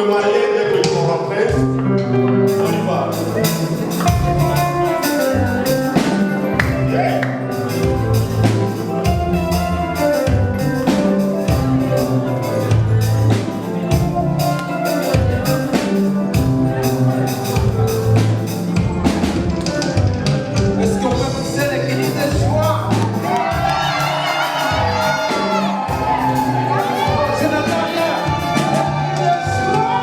le marier dès qu'ils sont rentrés. On y va. Yeah. Est-ce qu'on peut pousser les cris de joie? Je n'entends rien. De joie!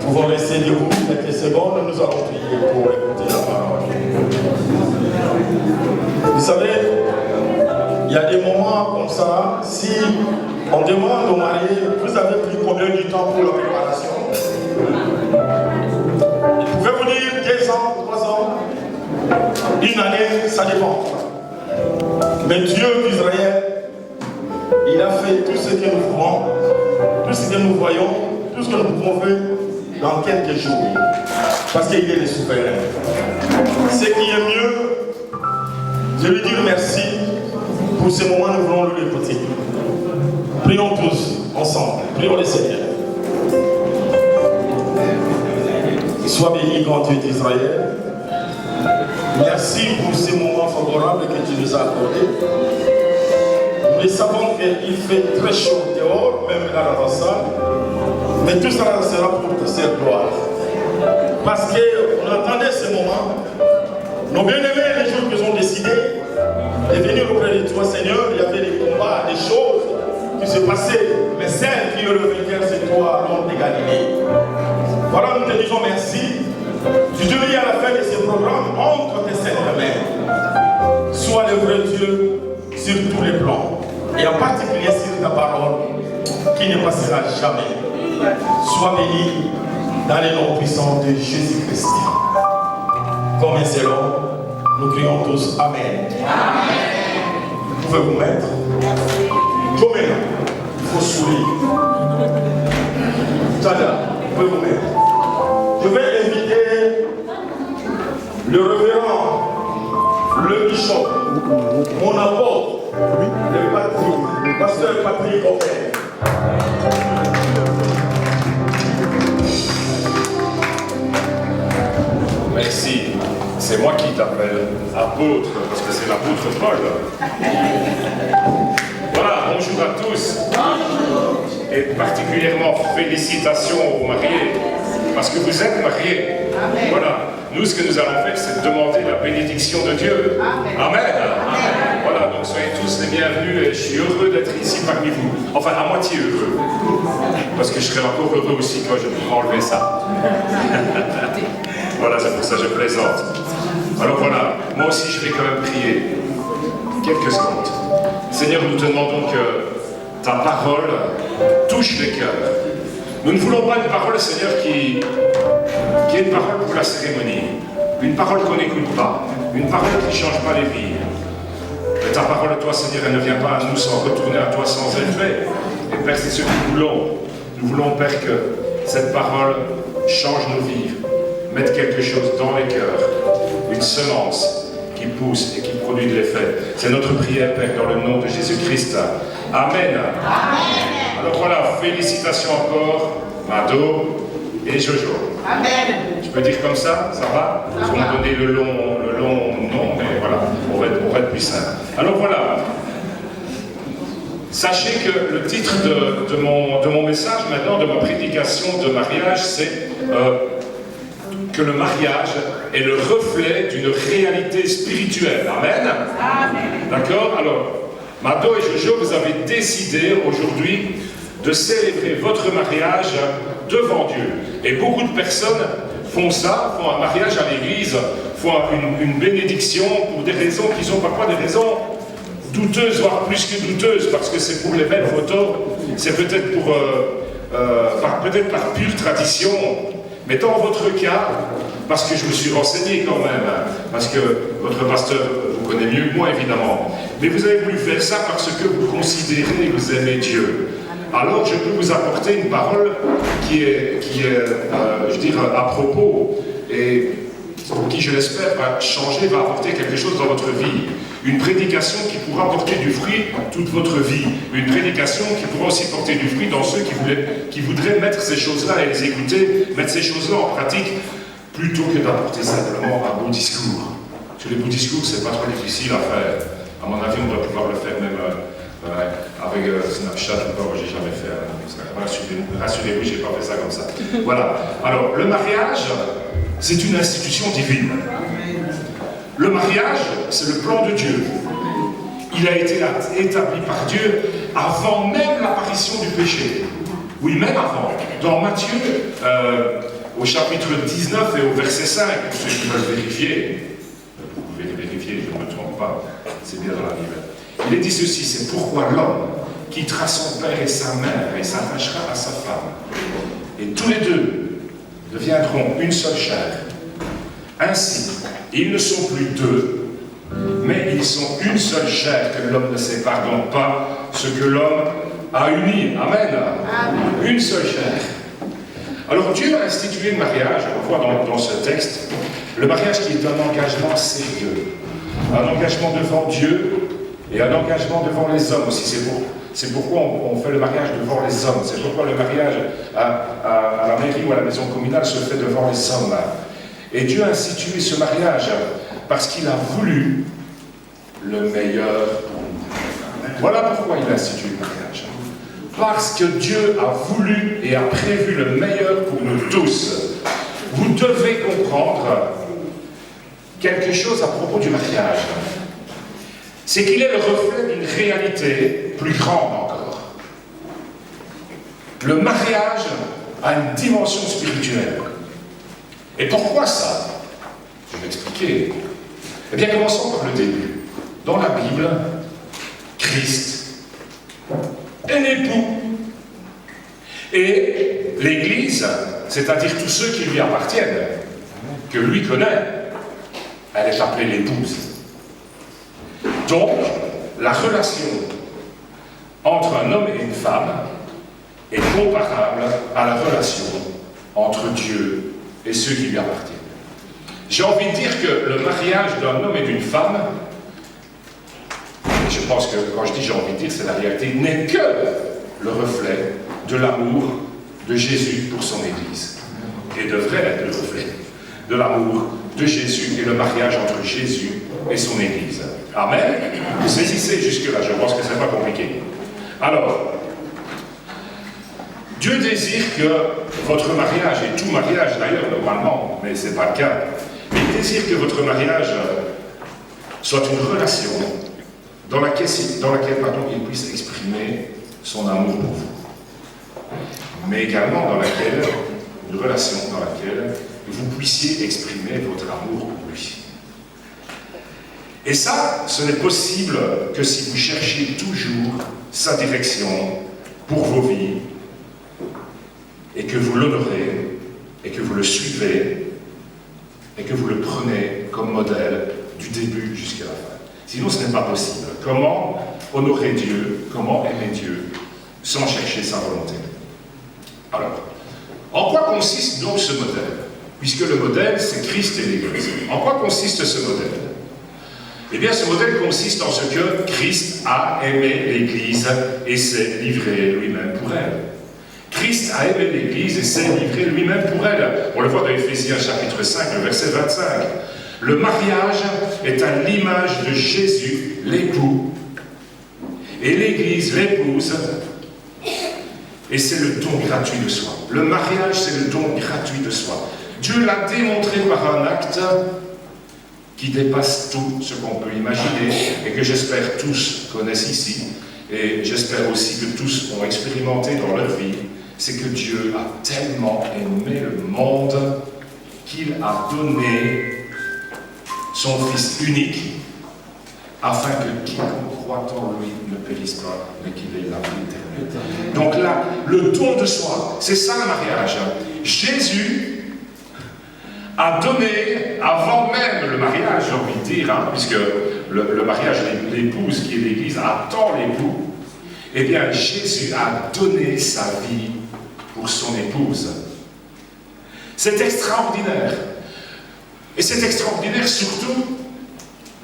pouvons rester debout quelques secondes, nous allons prier pour écouter la parole. Vous savez, il y a des moments comme ça, si on demande au mari, vous avez pris combien de temps pour la préparation? Il pouvait vous dire 2 ans, 3 ans, 1 année, ça dépend. Mais Dieu d'Israël, il a fait tout ce que nous voulons, tout ce que nous voyons, tout ce que nous pouvons faire dans quelques jours. Parce qu'il est le souverain. Ce qui est mieux, je lui dis merci pour ce moment, nous voulons lui écouter. Prions tous ensemble, prions le Seigneur. Sois béni, grand Dieu d'Israël. Merci pour ces moments favorables que tu nous as accordés. Nous savons qu'il fait très chaud dehors, même là dans la salle. Mais tout cela sera pour ta seule gloire. Parce qu'on attendait ce moment. Nos bien-aimés, les jours qu'ils ont décidé de venir auprès de toi, Seigneur, il y avait des combats, des choses qui se passaient. Mais celle qui est le vainqueur, c'est toi, l'homme de Galilée. Voilà, nous te disons merci. Tu devais à la fin de ce programme entre tes saintes mains. Sois le vrai Dieu sur tous les plans. Et en particulier sur ta parole qui ne passera jamais. Sois béni dans les noms puissants de Jésus-Christ. Comme un seul homme, nous crions tous Amen. Amen. Vous pouvez vous mettre. Comme il faut sourire. Tada, vous pouvez vous mettre. Je vais inviter le révérend, le bishop, mon apôtre, le pasteur Patrick Open. Merci. C'est moi qui t'appelle apôtre, parce que c'est l'apôtre Paul. Voilà, bonjour à tous. Et particulièrement félicitations aux mariés, parce que vous êtes mariés. Amen. Voilà. Nous, ce que nous allons faire, c'est demander la bénédiction de Dieu. Amen. Amen. Amen. Voilà, donc soyez tous les bienvenus et je suis heureux d'être ici parmi vous. Enfin, à moitié heureux. Parce que je serai encore heureux aussi quand je pourrai enlever ça. Voilà, c'est pour ça que je plaisante. Alors voilà, moi aussi je vais quand même prier. Quelques secondes. Seigneur, nous te demandons que ta parole touche les cœurs. Nous ne voulons pas une parole, Seigneur, qui est une parole pour la cérémonie. Une parole qu'on n'écoute pas. Une parole qui ne change pas les vies. Mais ta parole, toi, Seigneur, elle ne vient pas à nous sans retourner à toi sans effet. Et Père, c'est ce que nous voulons. Nous voulons, Père, que cette parole change nos vies. Mettre quelque chose dans les cœurs, une semence qui pousse et qui produit de l'effet. C'est notre prière, Père, dans le nom de Jésus-Christ. Amen. Amen. Alors voilà, félicitations encore, Mado et Jojo. Amen. Je peux dire comme ça va? Ils vont me donner le long nom, mais voilà, on va être plus simple. Alors voilà, sachez que le titre de mon message maintenant, de ma prédication de mariage, c'est que le mariage est le reflet d'une réalité spirituelle. Amen. Amen. D'accord? Alors, Mado et Jojo, vous avez décidé aujourd'hui de célébrer votre mariage devant Dieu. Et beaucoup de personnes font ça, font un mariage à l'église, font une bénédiction pour des raisons qui sont parfois des raisons douteuses, voire plus que douteuses, parce que c'est pour les belles photos, c'est peut-être peut-être par pure tradition. Mais dans votre cas, parce que je me suis renseigné quand même, parce que votre pasteur vous connaît mieux que moi évidemment, mais vous avez voulu faire ça parce que vous considérez et vous aimez Dieu. Alors je peux vous apporter une parole qui est je dirais, à propos, et qui, je l'espère, va changer, va apporter quelque chose dans votre vie. Une prédication qui pourra porter du fruit toute votre vie. Une prédication qui pourra aussi porter du fruit dans ceux qui voudraient mettre ces choses-là et les écouter, mettre ces choses-là en pratique, plutôt que d'apporter simplement un beau discours. Parce que les beaux discours, c'est pas trop difficile à faire. À mon avis, on doit pouvoir le faire même avec Snapchat ou pas, moi j'ai jamais fait. Rassurez-vous, j'ai pas fait ça comme ça. Voilà. Alors, le mariage, c'est une institution divine. Le mariage, c'est le plan de Dieu. Il a été établi par Dieu avant même l'apparition du péché. Oui, même avant. Dans Matthieu, au chapitre 19 et au verset 5, pour ceux qui veulent vérifier. Vous pouvez les vérifier, je ne me trompe pas, c'est bien dans la Bible. Il est dit ceci, c'est pourquoi l'homme quittera son père et sa mère et s'attachera à sa femme. Et tous les deux deviendront une seule chair. Ainsi, ils ne sont plus deux, mais ils sont une seule chair, que l'homme ne sépare donc pas ce que l'homme a uni. Amen. Amen. Une seule chair. Alors Dieu a institué le mariage, on voit dans ce texte, le mariage qui est un engagement sérieux, un engagement devant Dieu et un engagement devant les hommes aussi. C'est pourquoi on fait le mariage devant les hommes. C'est pourquoi le mariage à la mairie ou à la maison communale se fait devant les hommes. Et Dieu a institué ce mariage parce qu'il a voulu le meilleur pour nous. Voilà pourquoi il a institué le mariage. Parce que Dieu a voulu et a prévu le meilleur pour nous tous. Vous devez comprendre quelque chose à propos du mariage. C'est qu'il est le reflet d'une réalité plus grande encore. Le mariage a une dimension spirituelle. Et pourquoi ça? Je vais expliquer. Eh bien, commençons par le début. Dans la Bible, Christ est l'époux. Et l'Église, c'est-à-dire tous ceux qui lui appartiennent, que lui connaît, elle est appelée l'épouse. Donc, la relation entre un homme et une femme est comparable à la relation entre Dieu et ceux qui lui appartiennent. J'ai envie de dire que le mariage d'un homme et d'une femme, et je pense que quand je dis j'ai envie de dire, c'est la réalité, n'est que le reflet de l'amour de Jésus pour son Église. Et devrait être le reflet de l'amour de Jésus et le mariage entre Jésus et son Église. Amen. Vous saisissez jusque-là, je pense que ce n'est pas compliqué. Alors, Dieu désire que votre mariage, et tout mariage d'ailleurs normalement, mais ce n'est pas le cas, il désire que votre mariage soit une relation dans laquelle il puisse exprimer son amour pour vous. Mais également une relation dans laquelle vous puissiez exprimer votre amour pour lui. Et ça, ce n'est possible que si vous cherchez toujours sa direction pour vos vies, et que vous l'honorez, et que vous le suivez, et que vous le prenez comme modèle du début jusqu'à la fin. Sinon, ce n'est pas possible. Comment honorer Dieu, comment aimer Dieu, sans chercher sa volonté? Alors, en quoi consiste donc ce modèle? Puisque le modèle, c'est Christ et l'Église. En quoi consiste ce modèle? Eh bien, ce modèle consiste en ce que Christ a aimé l'Église et s'est livré lui-même pour elle. Christ a aimé l'Église et s'est livré lui-même pour elle. On le voit dans Éphésiens chapitre 5, le verset 25. Le mariage est à l'image de Jésus, l'époux, et l'Église, l'épouse, et c'est le don gratuit de soi. Le mariage, c'est le don gratuit de soi. Dieu l'a démontré par un acte qui dépasse tout ce qu'on peut imaginer et que j'espère tous connaissent ici, et j'espère aussi que tous ont expérimenté dans leur vie. C'est que Dieu a tellement aimé le monde qu'il a donné son Fils unique afin que quiconque croit en lui ne périsse pas, mais qu'il ait la vie éternelle. Donc là, le don de soi, c'est ça le mariage. Jésus a donné, avant même le mariage, j'ai envie de dire, puisque le mariage, l'épouse qui est l'Église attend l'époux, eh bien Jésus a donné sa vie pour son épouse. C'est extraordinaire. Et c'est extraordinaire surtout,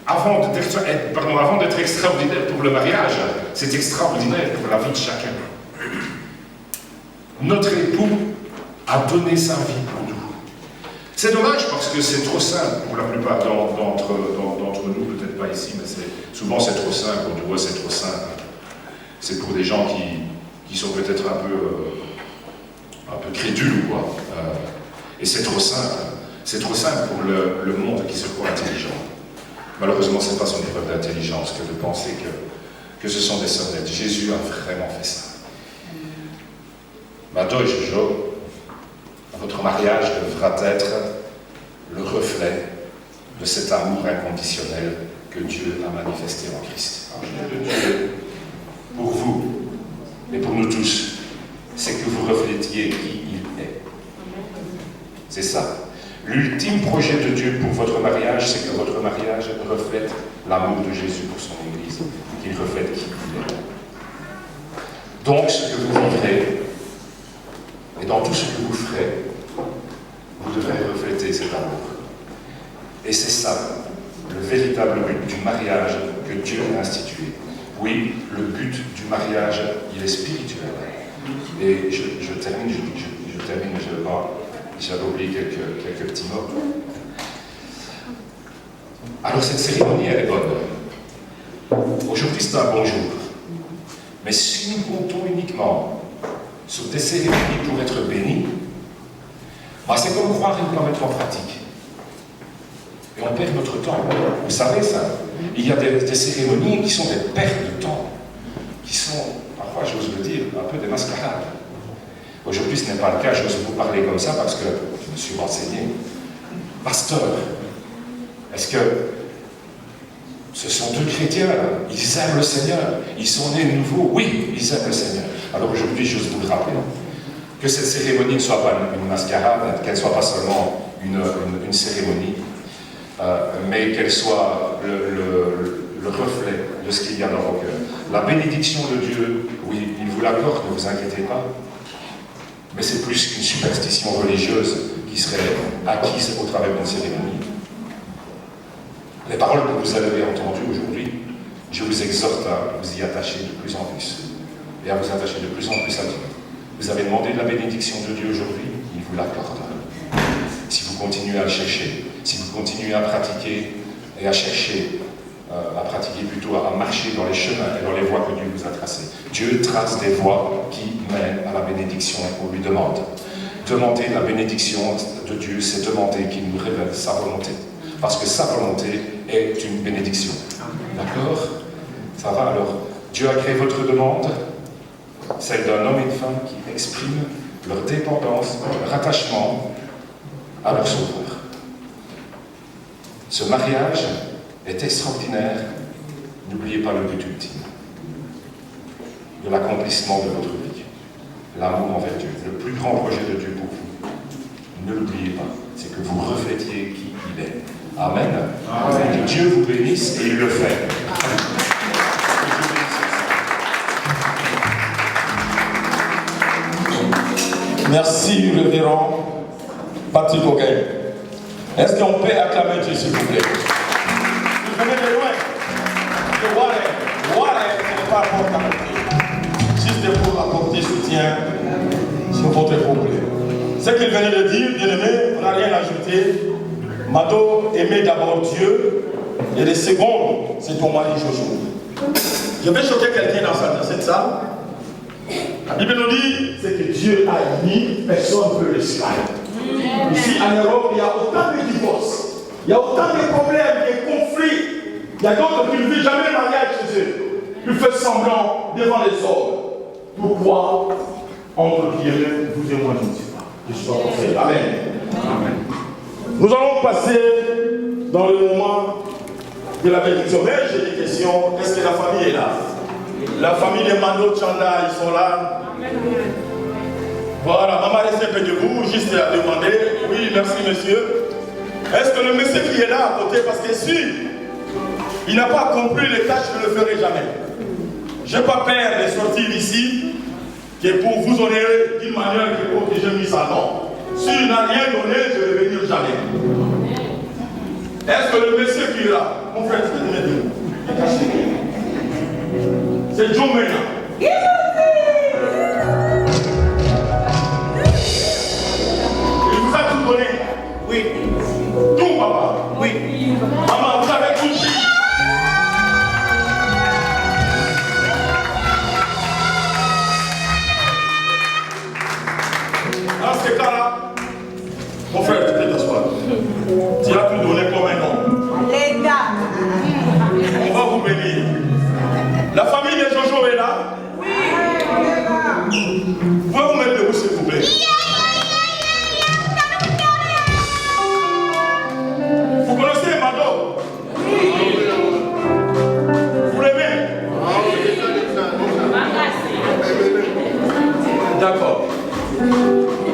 avant d'être extraordinaire pour le mariage, c'est extraordinaire pour la vie de chacun. Notre époux a donné sa vie pour nous. C'est dommage parce que c'est trop simple pour la plupart d'entre nous, peut-être pas ici, mais souvent c'est trop simple, on dit ouais c'est trop simple. C'est pour des gens qui sont peut-être un peu crédules ou quoi. Et c'est trop simple. C'est trop simple pour le monde qui se croit intelligent. Malheureusement, ce n'est pas son épreuve d'intelligence que de penser que ce sont des sonnettes. Jésus a vraiment fait ça. Maintenant, Jojo, à votre votre mariage devra être le reflet de cet amour inconditionnel que Dieu a manifesté en Christ. L'amour de Dieu pour vous et pour nous tous, c'est que vous reflétiez qui il est. C'est ça. L'ultime projet de Dieu pour votre mariage, c'est que votre mariage reflète l'amour de Jésus pour son Église, qu'il reflète qui il est. Donc, ce que vous vivrez, et dans tout ce que vous ferez, vous devrez refléter cet amour. Et c'est ça, le véritable but du mariage que Dieu a institué. Oui, le but du mariage, il est spirituel. Et je termine, j'avais oublié quelques petits mots. Alors cette cérémonie, elle est bonne. Aujourd'hui, c'est un bon jour. Mais si nous comptons uniquement sur des cérémonies pour être bénis, c'est comme croire et ne pas mettre en pratique. Et on perd notre temps. Vous savez ça. Il y a des cérémonies qui sont des pertes de temps, qui sont, parfois j'ose le dire, un peu des mascarades. Aujourd'hui ce n'est pas le cas, j'ose vous parler comme ça parce que je me suis renseigné. Pasteur, est-ce que ce sont deux chrétiens, ils aiment le Seigneur, ils sont nés nouveaux, oui, ils aiment le Seigneur. Alors aujourd'hui j'ose vous le rappeler, que cette cérémonie ne soit pas une mascarade, qu'elle ne soit pas seulement une cérémonie, mais qu'elle soit le reflet de ce qu'il y a dans vos cœurs. La bénédiction de Dieu, oui, il vous l'accorde, ne vous inquiétez pas, mais c'est plus qu'une superstition religieuse qui serait acquise au travers d'une cérémonie. Les paroles que vous avez entendues aujourd'hui, je vous exhorte à vous y attacher de plus en plus, et à vous attacher de plus en plus à Dieu. Vous avez demandé de la bénédiction de Dieu aujourd'hui, il vous l'accorde. Si vous continuez à le chercher, si vous continuez à pratiquer et à chercher, à pratiquer plutôt, à marcher dans les chemins et dans les voies que Dieu vous a tracées. Dieu trace des voies qui mènent à la bénédiction et on lui demande. Demander la bénédiction de Dieu, c'est demander qu'il nous révèle sa volonté. Parce que sa volonté est une bénédiction. D'accord? Ça va alors? Dieu a créé votre demande, celle d'un homme et une femme qui expriment leur dépendance, leur attachement à leur Sauveur. Ce mariage est extraordinaire. N'oubliez pas le but ultime de l'accomplissement de votre vie, l'amour envers Dieu. Le plus grand projet de Dieu pour vous, ne l'oubliez pas, c'est que vous reflétiez qui il est. Amen. Amen. Que Dieu vous bénisse et il le fait. Merci, révérend Patrick Ogueil. Est-ce qu'on peut acclamer Dieu, s'il vous plaît? Vous venez de loin. De Warren, ce n'est pas pour apporter. Juste pour apporter soutien sur votre problème. Ce qu'il venait de dire, bien aimé, on n'a rien ajouté. Mado aimait d'abord Dieu, et les secondes, c'est ton mari Jojo. Je vais choquer quelqu'un dans cette salle. La Bible nous dit, c'est que Dieu a uni, personne ne peut le séparer. Ici en Europe, il y a autant de divorces, il y a autant de problèmes, de conflits. Il y a d'autres qui ne vivent jamais le mariage chez eux. Ils font semblant devant les hommes. Pourquoi? Entre guillemets, vous et moi, je ne sais pas. Je suis pas conseillé. Amen. Amen. Nous allons passer dans le moment de la bénédiction. Mais j'ai des questions. Est-ce que la famille est là? La famille des Mano Chanda, ils sont là. Voilà, maman reste un peu debout, juste à demander. Oui, merci monsieur. Est-ce que le monsieur qui est là à côté, parce que si il n'a pas compris les tâches, je ne le ferai jamais. Je n'ai pas peur de sortir d'ici, que pour vous honorer d'une manière que j'ai mis ça, non. S'il n'a rien donné, je ne vais venir jamais. Est-ce que le monsieur qui est là, mon frère, tu peux venir debout? C'est John Mena. Oui. Tout, papa. Oui. Maman, vous avez compris. Dans ce cas-là, mon frère, tu peux t'asseoir. Tu as tout donné comme un homme. On va vous bénir. La famille de Jojo est là? Oui. Vous pouvez vous mettre debout, s'il vous plaît.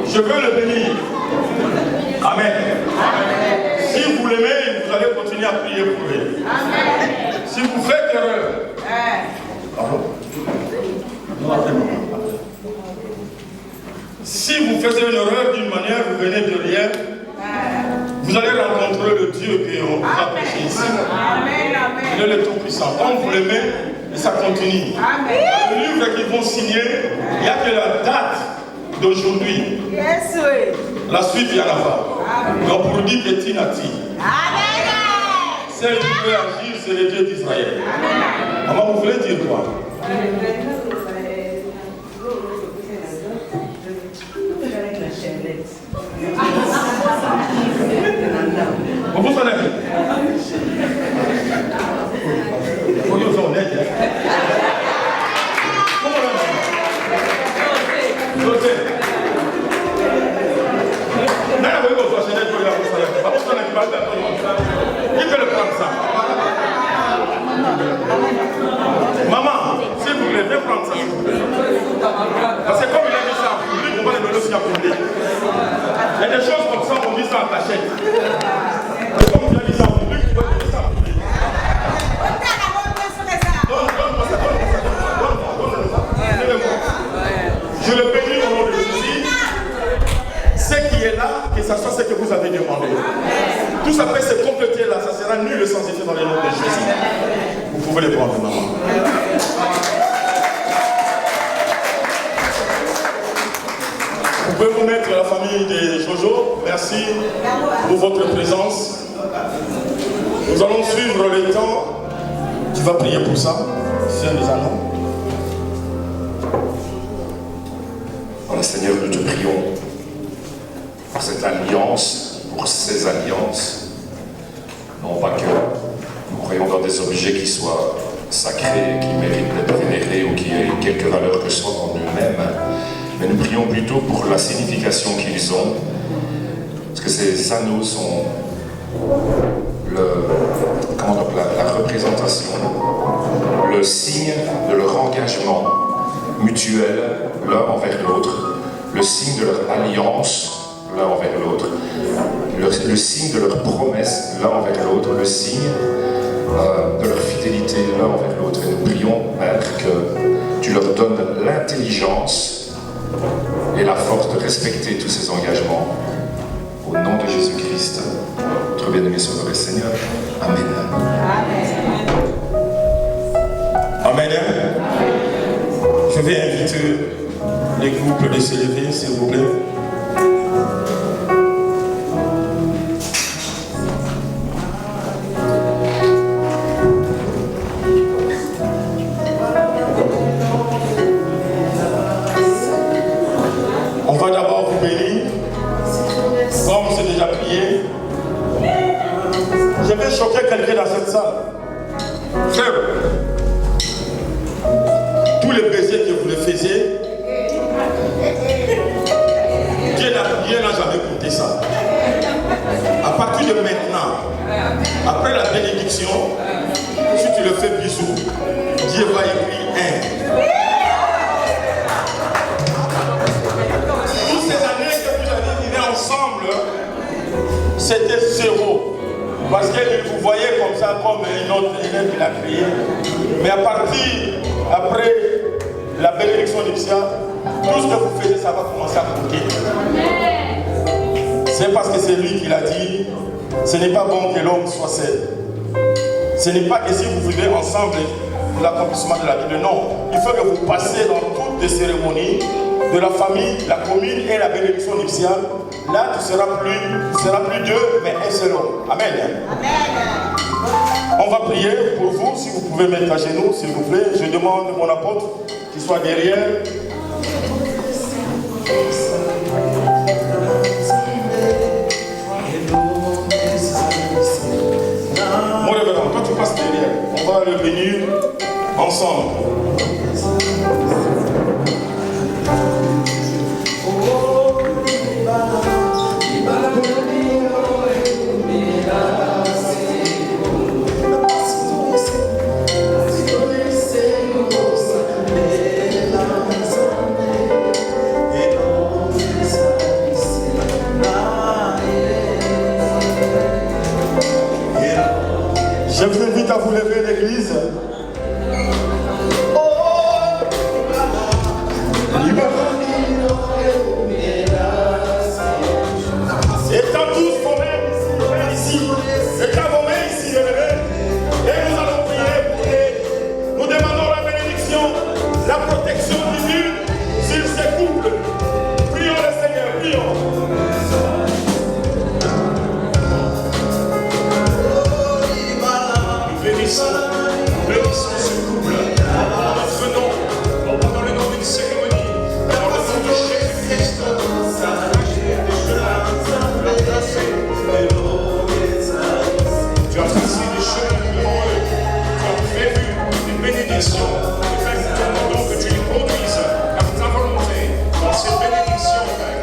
Je veux le bénir. Amen. Si vous l'aimez, vous allez continuer à prier pour lui. Si vous faites erreur, si vous faites une erreur d'une manière, vous venez de rien, vous allez rencontrer le Dieu qu'on vous a prêché ici. Il est le Tout-Puissant. Comme vous l'aimez, et ça continue. Le livre qu'ils vont signer, il n'y a que la date d'aujourd'hui. La suite vient là-bas. Donc pour dire que Tinati, celle qui peut agir, c'est le Dieu d'Israël. Maman, vous voulez dire quoi? Vous comprenez? Vous êtes honnête. Qui peut le prendre ça? Maman, s'il vous plaît, viens prendre ça. Parce que comme il a dit ça en public, on va les donner aussi en public. Il y a des choses comme ça, on dit ça en cachette. Comme il a dit ça en public, on va donner ça en public. Donne-moi ça. Je le bénis au nom de Jésus. Ce qui est là, que ce soit ce que vous avez demandé. Tout ça peut se compléter là, ça sera nul sans effet dans les noms de Jésus. Vous pouvez les prendre, maman. Vous pouvez vous mettre la famille de Jojo. Merci pour votre présence. Nous allons suivre le temps. Tu vas prier pour ça. C'est un des anneaux. Voilà, Seigneur, nous te prions pour cette alliance, pour ces alliances. Non pas que nous croyons dans des objets qui soient sacrés, qui méritent d'être vénérés ou qui aient quelque valeur que ce soit en eux-mêmes, mais nous prions plutôt pour la signification qu'ils ont, parce que ces anneaux sont la représentation, le signe de leur engagement mutuel l'un envers l'autre, le signe de leur alliance l'un envers l'autre, le signe de leur promesse l'un envers l'autre, le signe de leur fidélité l'un envers l'autre. Et nous prions, Père, que tu leur donnes l'intelligence et la force de respecter tous ces engagements. Au nom de Jésus-Christ, notre bien-aimé Sauveur et Seigneur. Amen. Amen. Je vais inviter les couples de se lever, s'il vous plaît. On va d'abord vous bénir. Comme c'est déjà prié, je vais choquer quelqu'un dans cette salle. Frère, tous les baisers que vous le faisiez, Dieu n'a jamais compté ça. À partir de maintenant, après la bénédiction, si tu le fais bisou, Dieu va écrire 1. Toutes ces années que vous avez vécu ensemble, c'était 0. Parce qu'il vous voyait comme ça, comme une autre élève qu'il a créé. Mais à partir, après la bénédiction nuptiale, tout ce que vous faites, ça va commencer à compter. C'est parce que c'est lui qui l'a dit. Ce n'est pas bon que l'homme soit seul. Ce n'est pas que si vous vivez ensemble l'accomplissement de la Bible. Non, il faut que vous passiez dans toutes les cérémonies de la famille, la commune et la bénédiction nuptiale. Là, tu seras plus deux, mais un seul homme. Amen. Amen. On va prier pour vous, si vous pouvez mettre à genoux, s'il vous plaît. Je demande à mon apôtre qu'il soit derrière. Mon révérend, toi tu passes derrière. On va le bénir ensemble. bénédiction. Et Père, nous demandons que tu les conduises par ta volonté dans cette bénédiction, Père.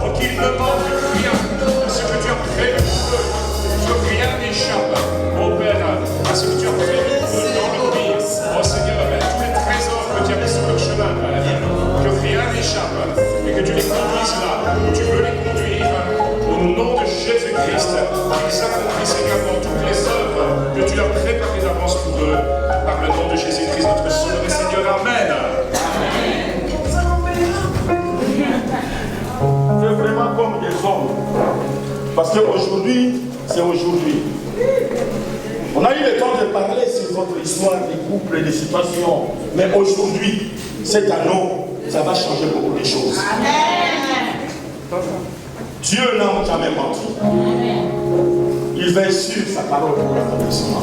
Oh, qu'il ne manque rien à ce que tu as prévu pour eux. Que rien n'échappe, oh Père, à ce que tu as prévu pour eux dans leur vie. Oh Seigneur, tous les trésors que tu as mis sur leur chemin, Père, que rien n'échappe et que tu les conduises là où tu veux les conduire. Au nom de Jésus-Christ, qu'ils accomplissent également toutes les œuvres que tu as préparées d'avance pour eux. Par le nom de Jésus-Christ, notre Sauveur et Seigneur. Amen. C'est vraiment comme des hommes. Parce qu'aujourd'hui, c'est aujourd'hui. On a eu le temps de parler sur votre histoire des couples et des situations. Mais aujourd'hui, cet anneau, ça va changer beaucoup de choses. Amen. Dieu n'a jamais menti. Il veille sur sa parole pour l'accomplissement.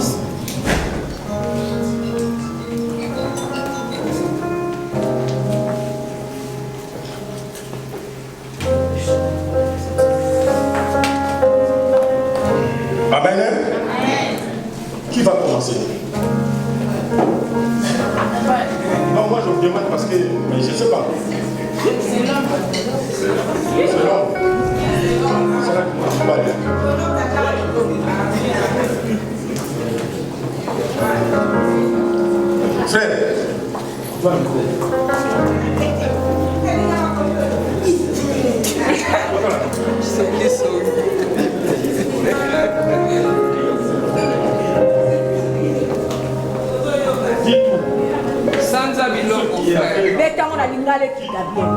Amen. Qui va commencer? Non, moi je vous demande parce que, mais je ne sais pas. C'est l'homme. C'est là que moi je vais aller. Frère, va le micro. Sanza biloko frère. Beta on a lingale qui t'a bien.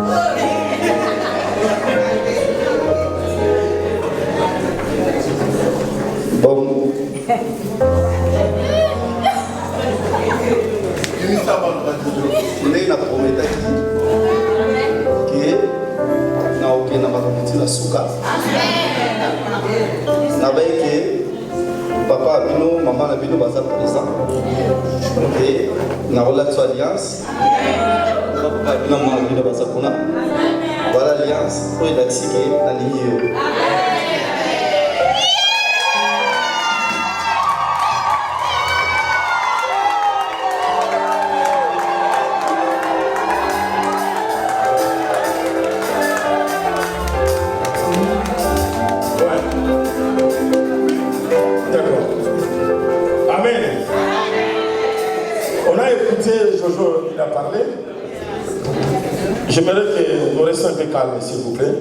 Bon. Ndenge na prometaki ke na okenda makambo ntina suka nabai ke papa na bino mama na bino baza présent e nakolakisa alliance papa na bino mama na bino baza kuna wala alliance oyo elakisi ke nalingi yo. Jojo, il a parlé. J'aimerais que nous restions un peu calmes, s'il vous plaît.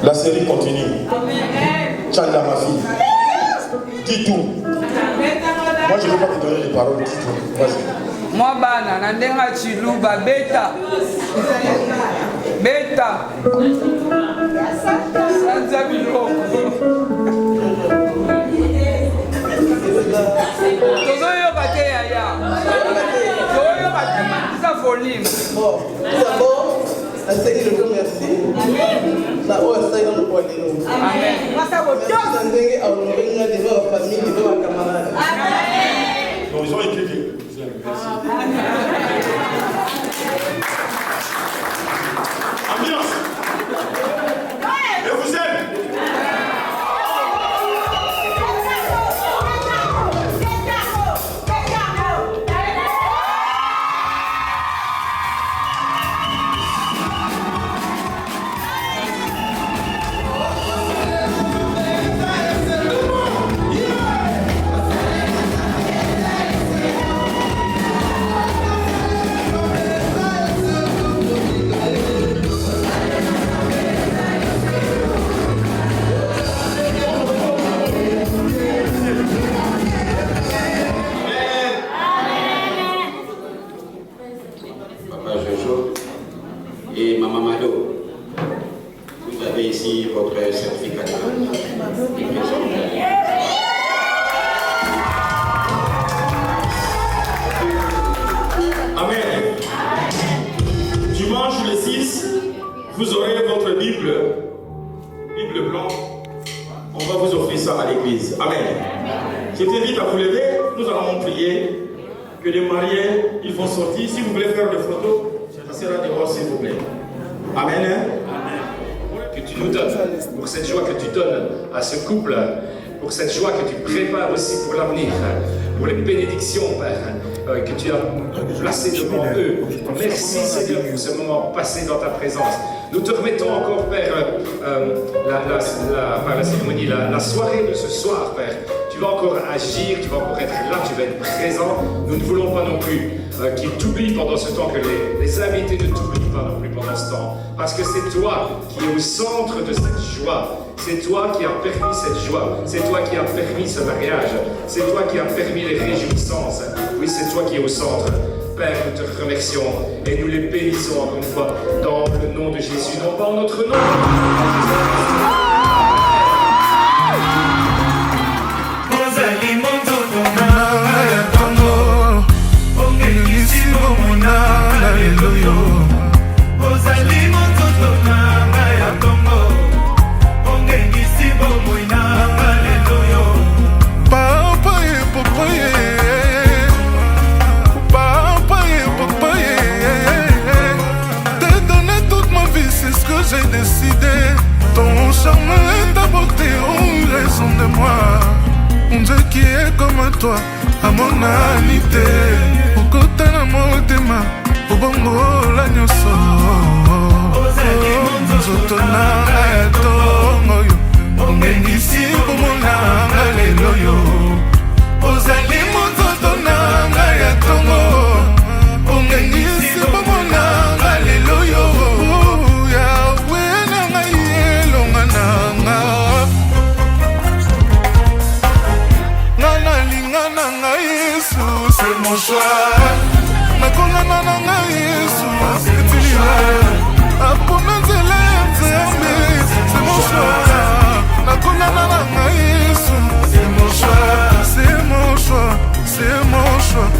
La série continue. Tchanda, ma fille. Dis tout. Moi, je ne vais pas te donner les paroles. Dis tout. Vas-y. Moi, bana, nandenga chiluba, beta. Beta. Sanza biloko. Tozoyoka te yaya. Tozoyoka te matisa volume. Bon, tout d'abord, la Seigneur le remercie. La haute Seigneur le poids de nous. Amen. Merci à honorer la famille, de nos camarades. Amen. Donc, ils ont écrit. Ambiance. Je vous aime. Et Maman Mado, vous avez ici votre certificat de mariage. Amen. Dimanche le 6, vous aurez votre Bible blanche. On va vous offrir ça à l'église. Amen. Je t'invite à vous lever. Nous allons prier que les mariés, ils vont sortir. Si vous voulez faire des photos, ça sera dehors, s'il vous plaît. Amen. Que tu nous donnes, pour cette joie que tu donnes à ce couple, pour cette joie que tu prépares aussi pour l'avenir, pour les bénédictions, Père. que tu as placé devant eux. Merci Seigneur pour ce moment passé dans ta présence. Nous te remettons encore, Père, par la cérémonie, la soirée de ce soir, Père. Tu vas encore agir, tu vas encore être là, tu vas être présent. Nous ne voulons pas non plus qu'ils t'oublient pendant ce temps, que les invités ne t'oublient pas non plus pendant ce temps. Parce que c'est toi qui es au centre de cette joie. C'est toi qui as permis cette joie. C'est toi qui as permis ce mariage. C'est toi qui as permis les réjouissances. Oui, c'est toi qui es au centre. Père, nous te remercions et nous les bénissons encore une fois dans le nom de Jésus, non pas en notre nom. J'ai décidé, ton charme et ta beauté ont raison de moi. Un Dieu qui est comme toi, à mon amitié. Au côté de mon thème, au bongo la nyoso. Zotona etongo yo, ongengisi pomona aleluya. Ozali mozotona etongo, ongengisi pomona aleluya. C'est mon choix. Ma colonna n'a Jésus, c'est mon choix. Ma colonna n'a Jésus, c'est mon choix. C'est mon choix, c'est mon choix.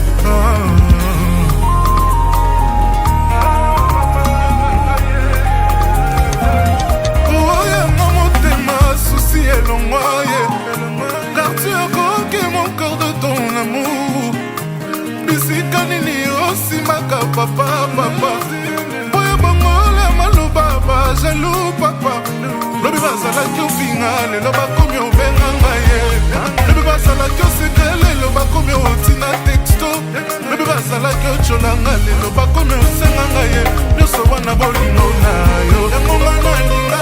Oh yeah, maman t'es ma souci et l'envoyer. Car tu as conquis mon corps de ton amour. Bisikanini aussi maka papa. Boya bangola malo baba, jaloux papa. Lobi basala kyo finale, loba komi obenga ngaye. Lobi basala kyo sekele, loba komi otina texto. Lobi basala kyo cholanga, loba komi osenga ngaye. Nyoso wana bolingo na yo. Yango ngana linga